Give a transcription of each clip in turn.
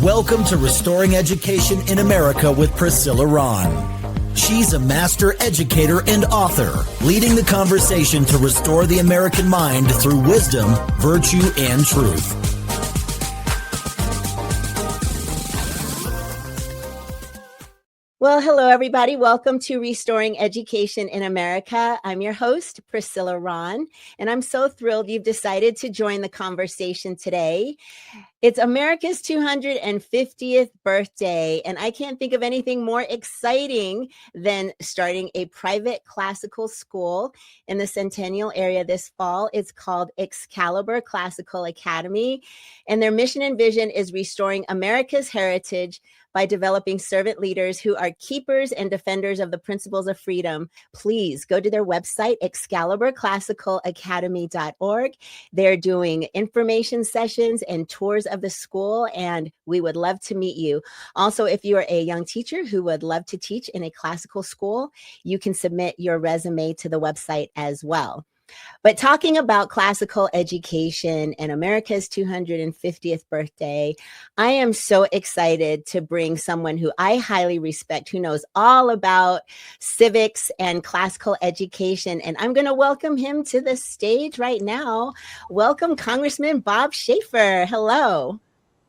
Welcome to Restoring Education in America with Priscilla Rahn. She's a master educator and author, leading the conversation to restore the American mind through wisdom, virtue, and truth. Well, hello, everybody. Welcome to Restoring Education in America. I'm your host, Priscilla Rahn, and I'm so thrilled you've decided to join the conversation today. It's America's 250th birthday, and I can't think of anything more exciting than starting a private classical school in the Centennial area this fall. It's called Excalibur Classical Academy, and their mission and vision is restoring America's heritage by developing servant leaders who are keepers and defenders of the principles of freedom. Please go to their website, excaliburclassicalacademy.org. They're doing information sessions and tours of the school, and we would love to meet you. Also, if you are a young teacher who would love to teach in a classical school, you can submit your resume to the website as well. But talking about classical education and America's 250th birthday, I am so excited to bring someone who I highly respect, who knows all about civics and classical education. And I'm going to welcome him to the stage right now. Welcome, Congressman Bob Schaffer. Hello.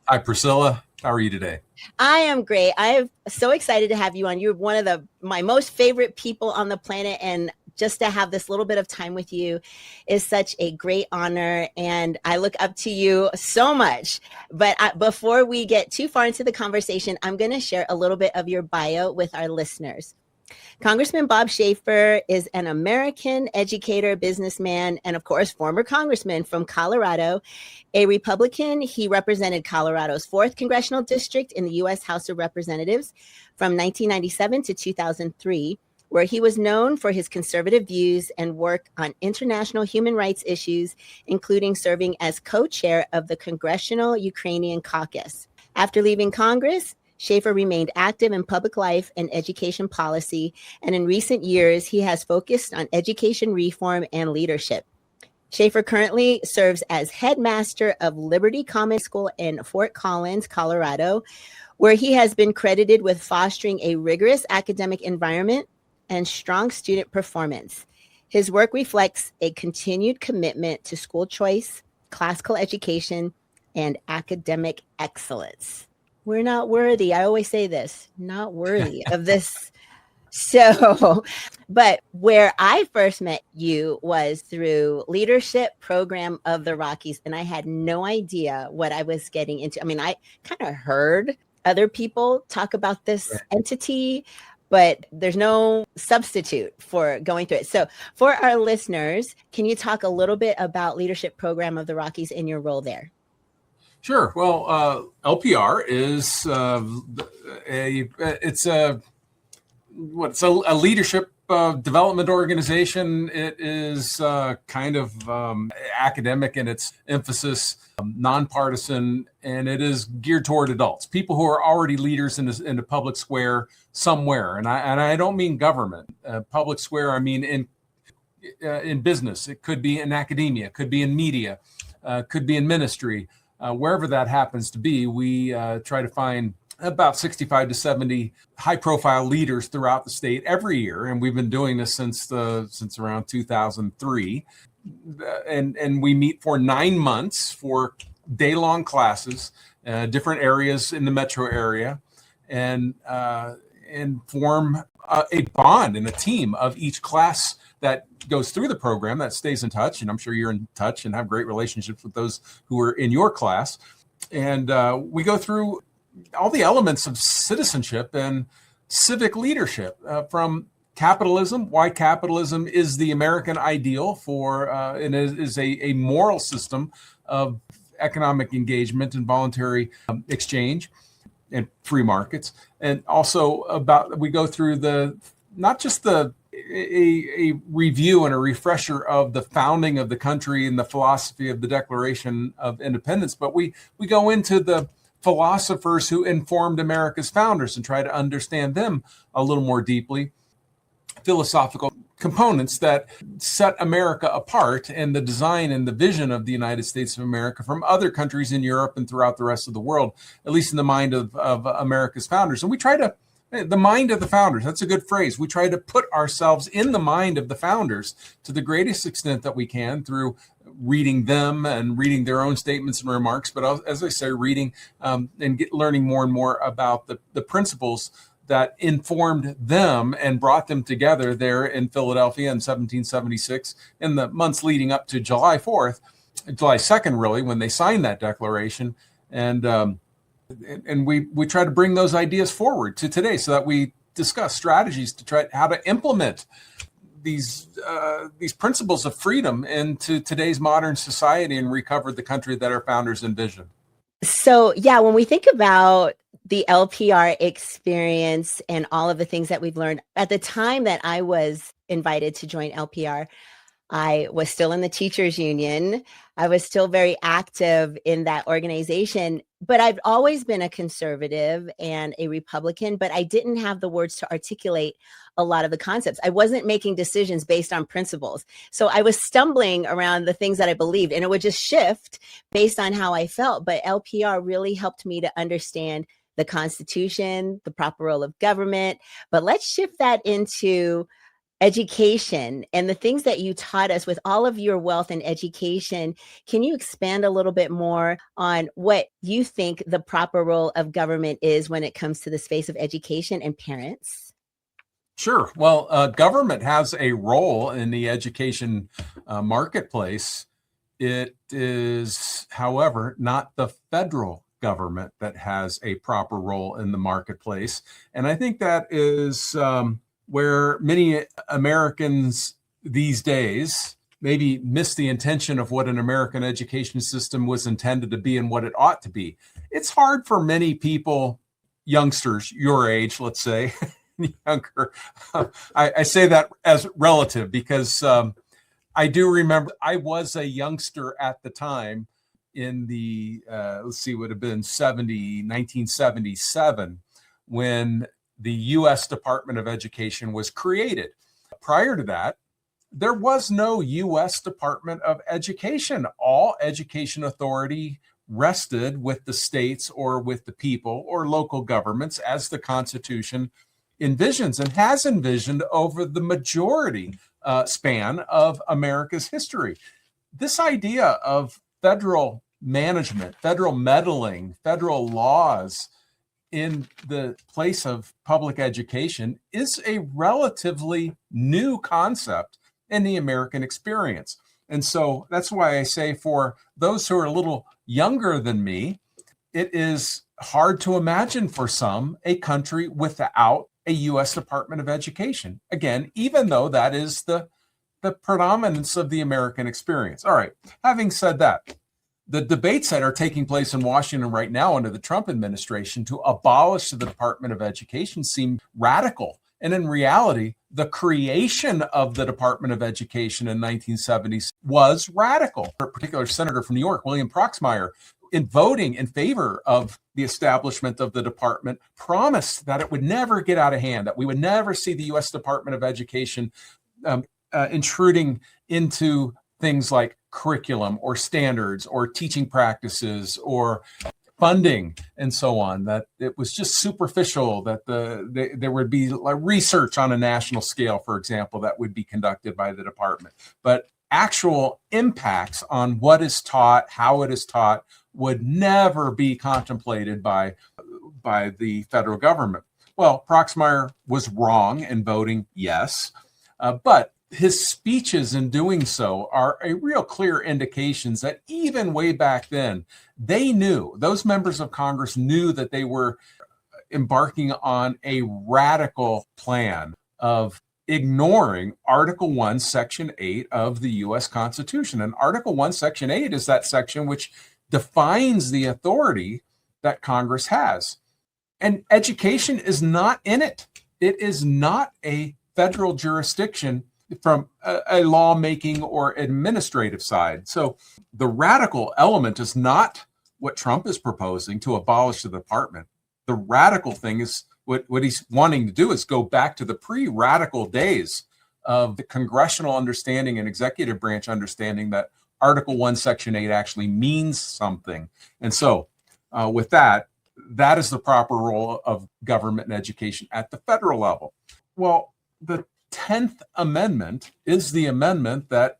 Hi, Priscilla. How are you today? I am great. I'm so excited to have you on. You're one of my most favorite people on the planet, and just to have this little bit of time with you is such a great honor, and I look up to you so much. But before we get too far into the conversation, I'm going to share a little bit of your bio with our listeners. Congressman Bob Schaffer is an American educator, businessman, and of course, former congressman from Colorado. A Republican, he represented Colorado's 4th Congressional District in the U.S. House of Representatives from 1997 to 2003. Where he was known for his conservative views and work on international human rights issues, including serving as co-chair of the Congressional Ukrainian Caucus. After leaving Congress, Schaffer remained active in public life and education policy, and in recent years, he has focused on education reform and leadership. Schaffer currently serves as headmaster of Liberty Common School in Fort Collins, Colorado, where he has been credited with fostering a rigorous academic environment and strong student performance. His work reflects a continued commitment to school choice, classical education, and academic excellence. We're not worthy. I always say this, not worthy of this. So, but where I first met you was through Leadership Program of the Rockies, and I had no idea what I was getting into. I mean, I kind of heard other people talk about this entity, but there's no substitute for going through it. So for our listeners, can you talk a little bit about Leadership Program of the Rockies and your role there? Sure. Well, LPR is a leadership development organization. It is kind of academic in its emphasis, nonpartisan, and it is geared toward adults, people who are already leaders in the public square somewhere. And I don't mean government. Public square, I mean in business. It could be in academia, it could be in media, could be in ministry. Wherever that happens to be, we try to find about 65 to 70 high-profile leaders throughout the state every year, and we've been doing this since around 2003. And we meet for 9 months for day-long classes, different areas in the metro area, and form a bond and a team of each class that goes through the program that stays in touch. And I'm sure you're in touch and have great relationships with those who are in your class. And we go through all the elements of citizenship and civic leadership, from capitalism, why capitalism is the American ideal for, and is a moral system of economic engagement and voluntary exchange and free markets. And also we go through not just a review and a refresher of the founding of the country and the philosophy of the Declaration of Independence, but we go into the philosophers who informed America's founders and try to understand them a little more deeply. Philosophical components that set America apart and the design and the vision of the United States of America from other countries in Europe and throughout the rest of the world, at least in the mind of America's founders. And we try to, the mind of the founders, that's a good phrase. We try to put ourselves in the mind of the founders to the greatest extent that we can through reading them and reading their own statements and remarks. But as I say, reading and learning more and more about the principles that informed them and brought them together there in Philadelphia in 1776 in the months leading up to July 4th, July 2nd, really, when they signed that declaration. And we try to bring those ideas forward to today so that we discuss strategies to try how to implement these principles of freedom into today's modern society and recover the country that our founders envisioned. So, yeah, when we think about the LPR experience and all of the things that we've learned, at the time that I was invited to join LPR, I was still in the teachers union. I was still very active in that organization, but I've always been a conservative and a Republican, but I didn't have the words to articulate a lot of the concepts. I wasn't making decisions based on principles. So I was stumbling around the things that I believed, and it would just shift based on how I felt. But LPR really helped me to understand the Constitution, the proper role of government. But let's shift that into education and the things that you taught us with all of your wealth in education. Can you expand a little bit more on what you think the proper role of government is when it comes to the space of education and parents? Sure. Well, government has a role in the education marketplace. It is, however, not the federal government that has a proper role in the marketplace. And I think that is where many Americans these days maybe miss the intention of what an American education system was intended to be and what it ought to be. It's hard for many people, youngsters, your age, let's say, younger. I say that as relative because I do remember I was a youngster at the time in the, would have been 1977, when the U.S. Department of Education was created. Prior to that, there was no U.S. Department of Education. All education authority rested with the states or with the people or local governments as the Constitution envisions and has envisioned over the majority span of America's history. This idea of federal management, federal meddling, federal laws in the place of public education is a relatively new concept in the American experience. And so that's why I say for those who are a little younger than me, it is hard to imagine for some a country without a U.S. Department of Education. Again, even though that is the predominance of the American experience. All right, having said that, the debates that are taking place in Washington right now under the Trump administration to abolish the Department of Education seem radical. And in reality, the creation of the Department of Education in 1970 was radical. A particular senator from New York, William Proxmire, in voting in favor of the establishment of the department, promised that it would never get out of hand, that we would never see the U.S. Department of Education intruding into things like curriculum or standards or teaching practices or funding and so on, that it was just superficial, that there would be like research on a national scale, for example, that would be conducted by the department. But actual impacts on what is taught, how it is taught, would never be contemplated by the federal government. Well, Proxmire was wrong in voting yes, but his speeches in doing so are a real clear indications that even way back then, they knew, those members of Congress knew that they were embarking on a radical plan of ignoring Article 1, Section 8 of the U.S. Constitution. And Article 1, Section 8 is that section which defines the authority that Congress has. And education is not in it. It is not a federal jurisdiction from a lawmaking or administrative side. So the radical element is not what Trump is proposing, to abolish the department. The radical thing is what he's wanting to do is go back to the pre-radical days of the congressional understanding and executive branch understanding that Article 1, Section 8 actually means something. And so with that, that is the proper role of government and education at the federal level. Well, the 10th Amendment is the amendment that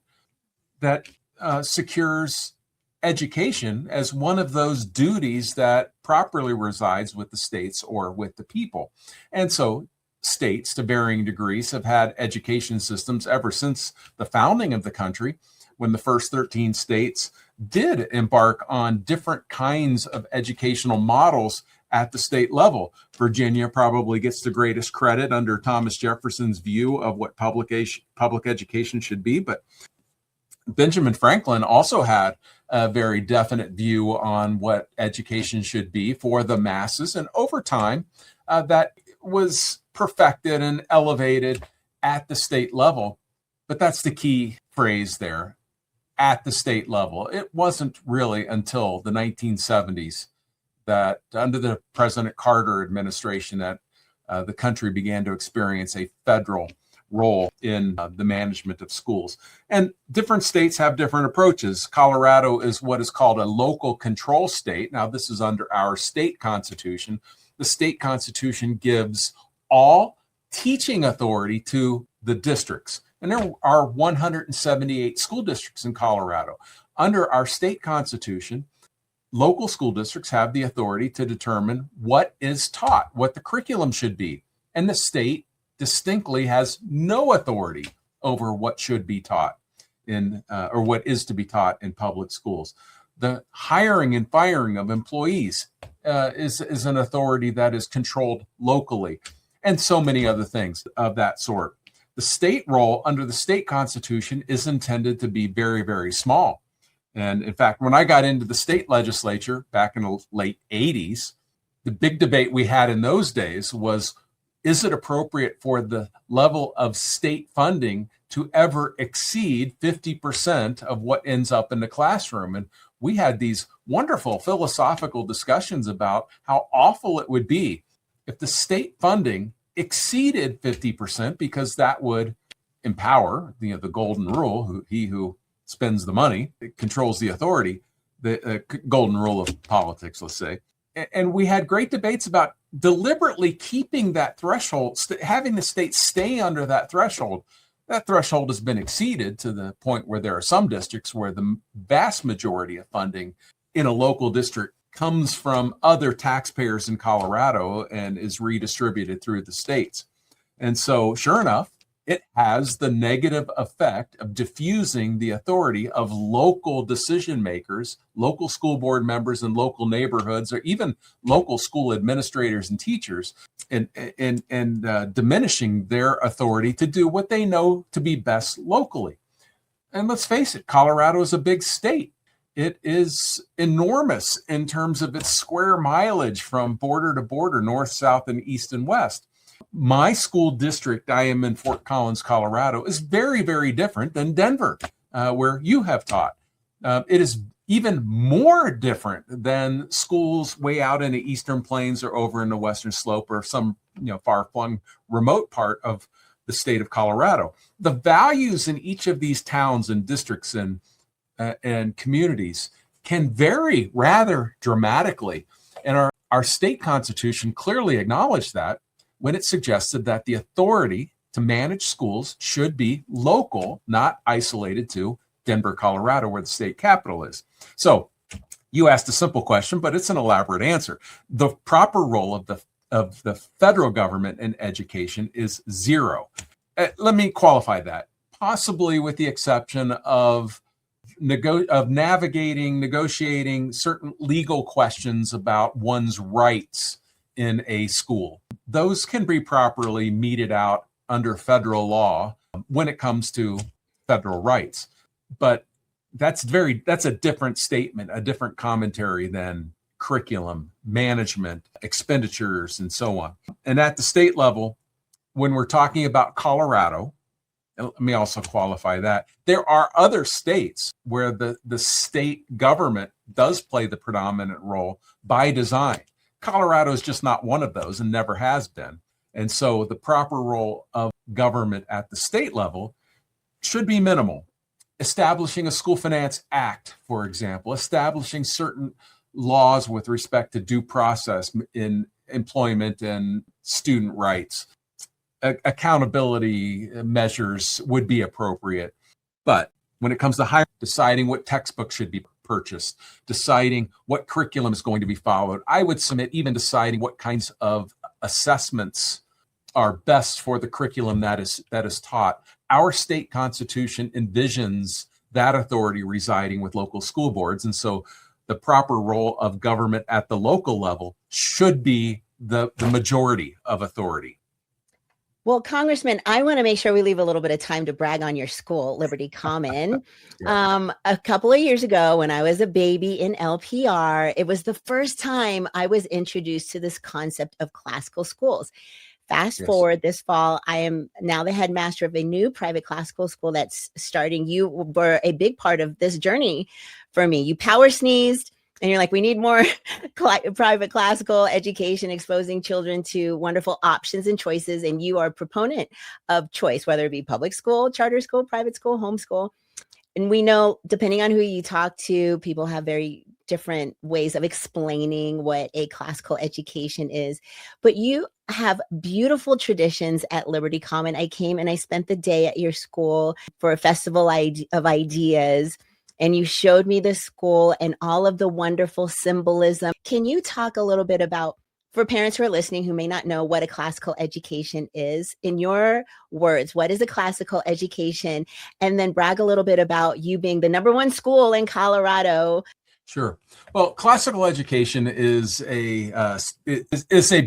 secures education as one of those duties that properly resides with the states or with the people. And so states, to varying degrees, have had education systems ever since the founding of the country, when the first 13 states did embark on different kinds of educational models at the state level. Virginia probably gets the greatest credit under Thomas Jefferson's view of what public education should be, but Benjamin Franklin also had a very definite view on what education should be for the masses. And over time, that was perfected and elevated at the state level. But that's the key phrase there, at the state level. It wasn't really until the 1970s that under the President Carter administration that the country began to experience a federal role in the management of schools. And different states have different approaches. Colorado is what is called a local control state. Now, this is under our state constitution. The state constitution gives all teaching authority to the districts. And there are 178 school districts in Colorado. Under our state constitution, local school districts have the authority to determine what is taught, what the curriculum should be. And the state distinctly has no authority over what should be taught in or what is to be taught in public schools. The hiring and firing of employees is an authority that is controlled locally, and so many other things of that sort. The state role under the state constitution is intended to be very, very small. And in fact, when I got into the state legislature back in the late 80s, the big debate we had in those days was, is it appropriate for the level of state funding to ever exceed 50% of what ends up in the classroom? And we had these wonderful philosophical discussions about how awful it would be if the state funding exceeded 50%, because that would empower, the golden rule, he who spends the money controls the authority, the golden rule of politics, let's say. And we had great debates about deliberately keeping that threshold, having the state stay under that threshold. That threshold has been exceeded to the point where there are some districts where the vast majority of funding in a local district comes from other taxpayers in Colorado and is redistributed through the states. And so, sure enough, it has the negative effect of diffusing the authority of local decision makers, local school board members in local neighborhoods, or even local school administrators and teachers, and diminishing their authority to do what they know to be best locally. And let's face it, Colorado is a big state. It is enormous in terms of its square mileage from border to border, north, south, and east and west. My school district, I am in Fort Collins, Colorado, is very, very different than Denver, where you have taught. It is even more different than schools way out in the Eastern Plains or over in the Western Slope or some far-flung remote part of the state of Colorado. The values in each of these towns and districts and communities can vary rather dramatically. And our state constitution clearly acknowledged that when it suggested that the authority to manage schools should be local, not isolated to Denver, Colorado, where the state capital is. So you asked a simple question, but it's an elaborate answer. The proper role of the federal government in education is zero. Let me qualify that. Possibly with the exception of negotiating certain legal questions about one's rights in a school. Those can be properly meted out under federal law when it comes to federal rights. But that's a different statement, a different commentary than curriculum, management, expenditures, and so on. And at the state level, when we're talking about Colorado, let me also qualify that, there are other states where the state government does play the predominant role by design. Colorado is just not one of those and never has been. And so the proper role of government at the state level should be minimal. Establishing a school finance act, for example, establishing certain laws with respect to due process in employment and student rights. Accountability measures would be appropriate. But when it comes to hiring, deciding what textbooks should be purchased, deciding what curriculum is going to be followed, I would submit even deciding what kinds of assessments are best for the curriculum that is taught. Our state constitution envisions that authority residing with local school boards. And so the proper role of government at the local level should be the majority of authority. Well, Congressman, I want to make sure we leave a little bit of time to brag on your school, Liberty Common. Yeah. A couple of years ago, when I was a baby in LPR, it was the first time I was introduced to this concept of classical schools. Fast forward this fall, I am now the headmaster of a new private classical school that's starting. You were a big part of this journey for me. You power sneezed. And you're like, we need more private classical education, exposing children to wonderful options and choices. And you are a proponent of choice, whether it be public school, charter school, private school, homeschool. And we know, depending on who you talk to, people have very different ways of explaining what a classical education is. But you have beautiful traditions at Liberty Common. I came and I spent the day at your school for a festival of ideas. And you showed me the school and all of the wonderful symbolism. Can you talk a little bit about, for parents who are listening who may not know what a classical education is, in your words, what is a classical education? And then brag a little bit about you being the #1 school in Colorado. Sure. Well, classical education is a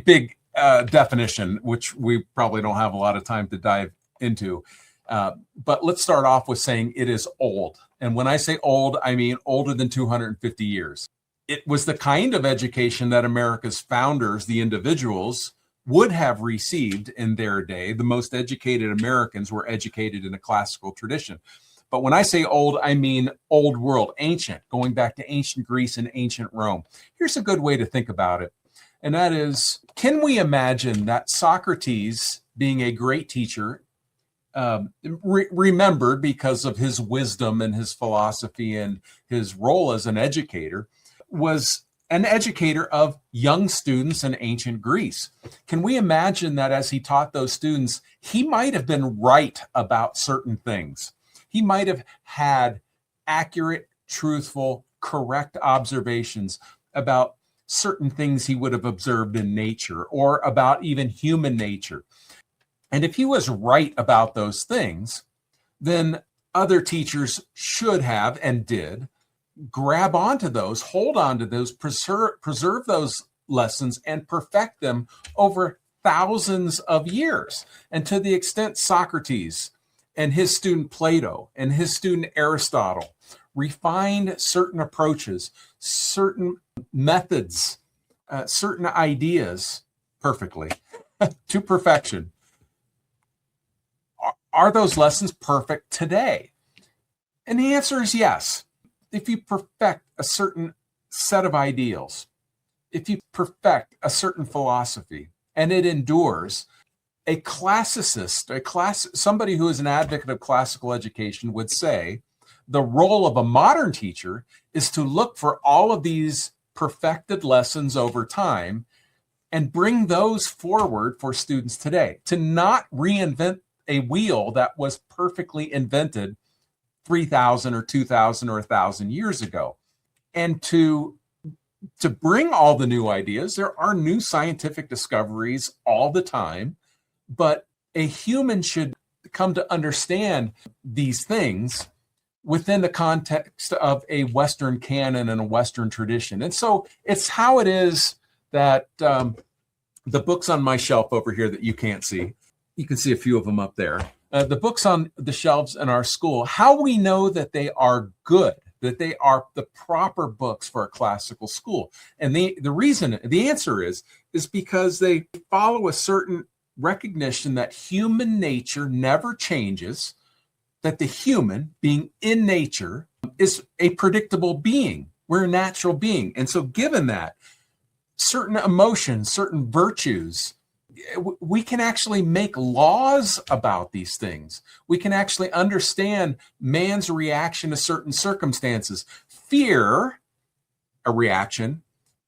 big definition, which we probably don't have a lot of time to dive into. But let's start off with saying it is old. And when I say old, I mean older than 250 years. It was the kind of education that America's founders, the individuals, would have received in their day. The most educated Americans were educated in a classical tradition. But when I say old, I mean old world, ancient, going back to ancient Greece and ancient Rome. Here's a good way to think about it. And that is, can we imagine that Socrates, being a great teacher, remembered because of his wisdom and his philosophy and his role as an educator, was an educator of young students in ancient Greece? Can we imagine that as he taught those students, he might have been right about certain things? He might have had accurate, truthful, correct observations about certain things he would have observed in nature or about even human nature. And if he was right about those things, then other teachers should have and did grab onto those, hold on to those, preserve those lessons and perfect them over thousands of years. And to the extent Socrates and his student Plato and his student Aristotle refined certain approaches, certain methods, certain ideas perfectly to perfection, are those lessons perfect today? And the answer is yes. If you perfect a certain set of ideals, if you perfect a certain philosophy and it endures, a classicist, somebody who is an advocate of classical education would say the role of a modern teacher is to look for all of these perfected lessons over time and bring those forward for students today, to not reinvent a wheel that was perfectly invented 3,000 or 2,000 or 1,000 years ago. And to bring all the new ideas, there are new scientific discoveries all the time, but a human should come to understand these things within the context of a Western canon and a Western tradition. And so it's how it is that the books on my shelf over here that you can't see, you can see a few of them up there. The books on the shelves in our school, how we know that they are good, that they are the proper books for a classical school. And the answer is because they follow a certain recognition that human nature never changes, that the human, being in nature, is a predictable being. We're a natural being. And so given that, certain emotions, certain virtues we can actually make laws about these things. We can actually understand man's reaction to certain circumstances. Fear, a reaction,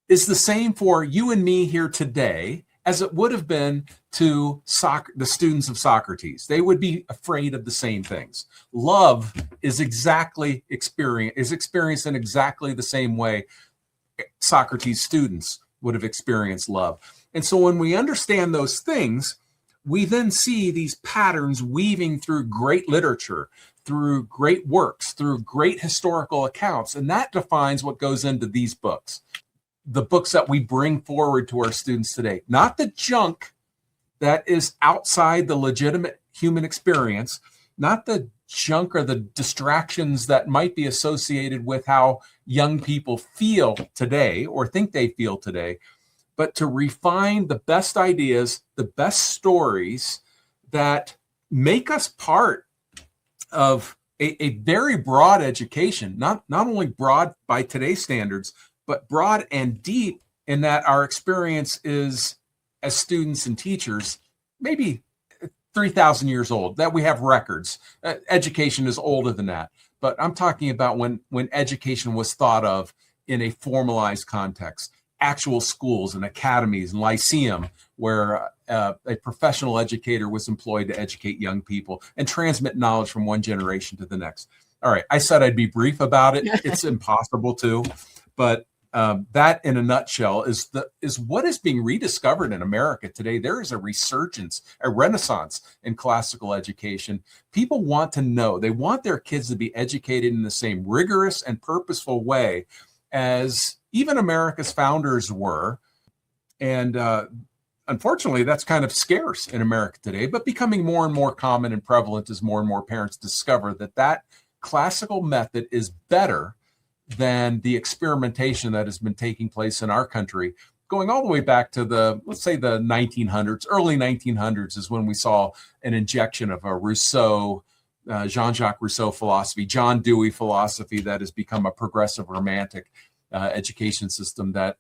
is the same for you and me here today as it would have been to the students of Socrates. They would be afraid of the same things. Love is experienced in exactly the same way Socrates' students would have experienced love. And so when we understand those things, we then see these patterns weaving through great literature, through great works, through great historical accounts. And that defines what goes into these books. The books that we bring forward to our students today, not the junk that is outside the legitimate human experience, not the junk or the distractions that might be associated with how young people feel today or think they feel today, but to refine the best ideas, the best stories that make us part of a very broad education, not only broad by today's standards, but broad and deep in that our experience is, as students and teachers, maybe 3,000 years old, that we have records. Education is older than that. But I'm talking about when education was thought of in a formalized context, actual schools and academies and lyceum, where a professional educator was employed to educate young people and transmit knowledge from one generation to the next. All right, I said I'd be brief about it. It's impossible to, but that in a nutshell is what is being rediscovered in America today. There is a resurgence, a renaissance in classical education. People want to know, they want their kids to be educated in the same rigorous and purposeful way as even America's founders were. And unfortunately, that's kind of scarce in America today, but becoming more and more common and prevalent as more and more parents discover that classical method is better than the experimentation that has been taking place in our country, going all the way back to let's say the 1900s, early 1900s is when we saw an injection of a Rousseau, Jean-Jacques Rousseau philosophy, John Dewey philosophy that has become a progressive romantic education system that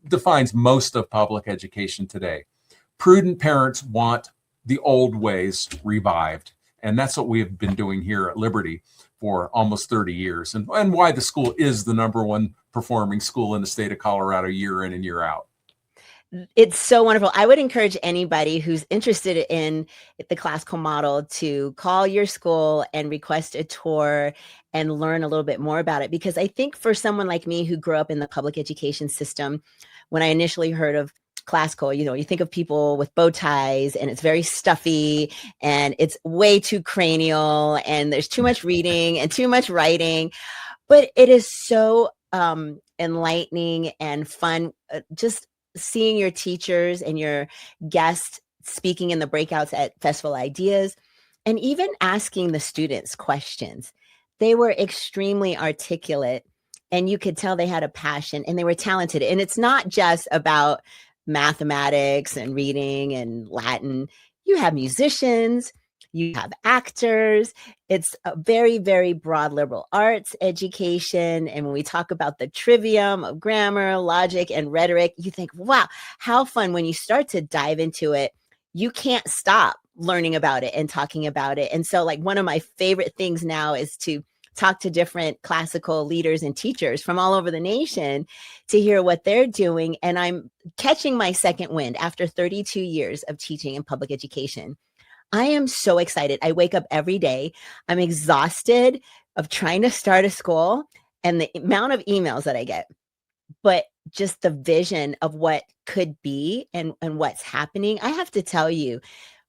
defines most of public education today. Prudent parents want the old ways revived. And that's what we have been doing here at Liberty for almost 30 years, and why the school is the number one performing school in the state of Colorado year in and year out. It's so wonderful. I would encourage anybody who's interested in the classical model to call your school and request a tour and learn a little bit more about it. Because I think for someone like me who grew up in the public education system, when I initially heard of classical, you think of people with bow ties and it's very stuffy and it's way too cranial and there's too much reading and too much writing, but it is so enlightening and fun. Just seeing your teachers and your guests speaking in the breakouts at Festival Ideas and even asking the students questions. They were extremely articulate and you could tell they had a passion and they were talented. And it's not just about mathematics and reading and Latin. You have musicians, you have actors. It's a very, very broad liberal arts education. And when we talk about the trivium of grammar, logic, and rhetoric, you think, wow, how fun. When you start to dive into it, you can't stop learning about it and talking about it. And so like one of my favorite things now is to talk to different classical leaders and teachers from all over the nation to hear what they're doing. And I'm catching my second wind after 32 years of teaching in public education. I am so excited. I wake up every day. I'm exhausted of trying to start a school and the amount of emails that I get, but just the vision of what could be and what's happening. I have to tell you,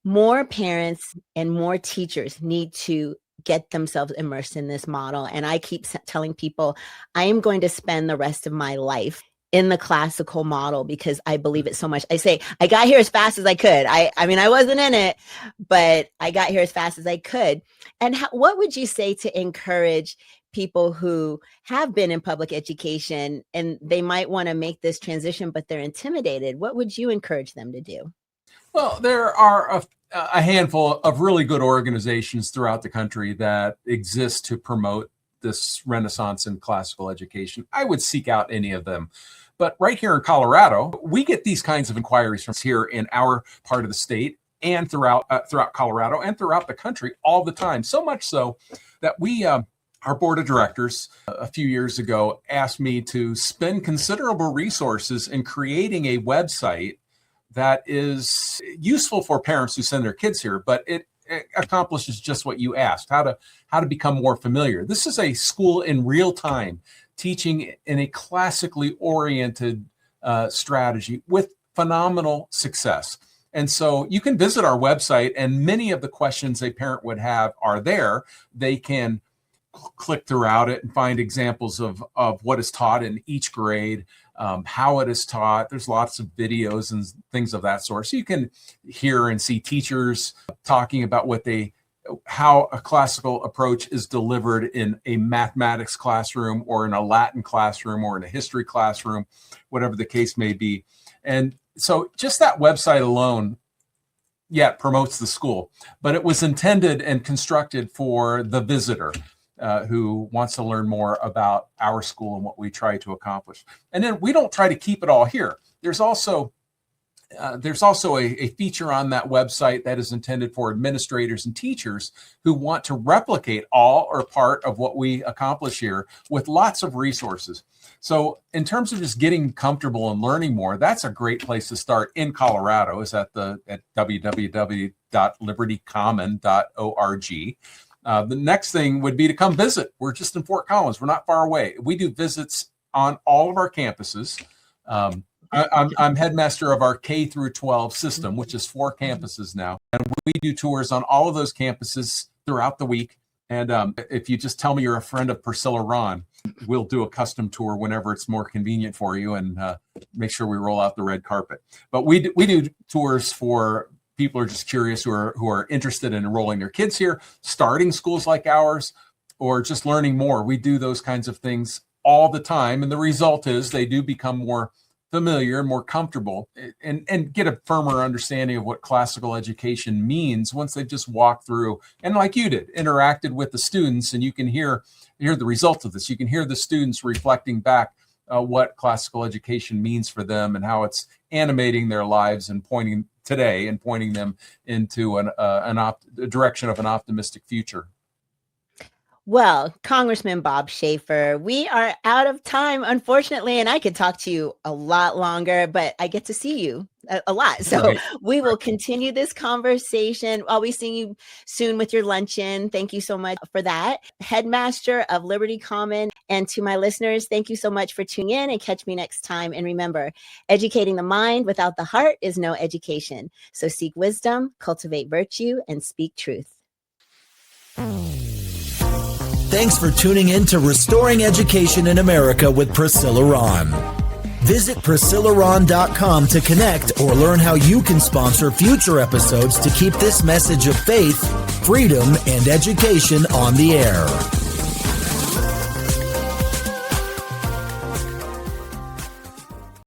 more parents and more teachers need to get themselves immersed in this model. And I keep telling people, I am going to spend the rest of my life in the classical model because I believe it so much. I say, I got here as fast as I could. I mean, I wasn't in it, but I got here as fast as I could. And what would you say to encourage people who have been in public education and they might want to make this transition, but they're intimidated? What would you encourage them to do? Well, there are a handful of really good organizations throughout the country that exist to promote this renaissance in classical education. I would seek out any of them. But right here in Colorado, we get these kinds of inquiries from here in our part of the state and throughout Colorado and throughout the country all the time. So much so that our board of directors a few years ago asked me to spend considerable resources in creating a website that is useful for parents who send their kids here, but it accomplishes just what you asked, how to become more familiar. This is a school in real time, teaching in a classically oriented strategy with phenomenal success. And so you can visit our website, and many of the questions a parent would have are there. They can click throughout it and find examples of what is taught in each grade, how it is taught. There's lots of videos and things of that sort. So you can hear and see teachers talking about how a classical approach is delivered in a mathematics classroom or in a Latin classroom or in a history classroom, whatever the case may be. And so just that website alone, it promotes the school, but it was intended and constructed for the visitor who wants to learn more about our school and what we try to accomplish. And then we don't try to keep it all here. There's also a feature on that website that is intended for administrators and teachers who want to replicate all or part of what we accomplish here with lots of resources. So in terms of just getting comfortable and learning more, that's a great place to start in Colorado, is at www.libertycommon.org. The next thing would be to come visit. We're just in Fort Collins. We're not far away. We do visits on all of our campuses. I'm headmaster of our K through 12 system, which is 4 campuses now. And we do tours on all of those campuses throughout the week. And if you just tell me you're a friend of Priscilla Rahn, we'll do a custom tour whenever it's more convenient for you, and make sure we roll out the red carpet. But we do tours for people who are just curious, who are interested in enrolling their kids here, starting schools like ours, or just learning more. We do those kinds of things all the time. And the result is they do become more familiar, more comfortable, and get a firmer understanding of what classical education means once they've just walked through, and like you did, interacted with the students, and you can hear the results of this. You can hear the students reflecting back what classical education means for them and how it's animating their lives and pointing them into a direction of an optimistic future. Well, Congressman Bob Schaffer, we are out of time, unfortunately, and I could talk to you a lot longer, but I get to see you a lot. So right. We will continue this conversation. I'll be seeing you soon with your luncheon. Thank you so much for that. Headmaster of Liberty Common. And to my listeners, thank you so much for tuning in, and catch me next time. And remember, educating the mind without the heart is no education. So seek wisdom, cultivate virtue, and speak truth. Thanks for tuning in to Restoring Education in America with Priscilla Rahn. Visit PriscillaRahn.com to connect or learn how you can sponsor future episodes to keep this message of faith, freedom, and education on the air.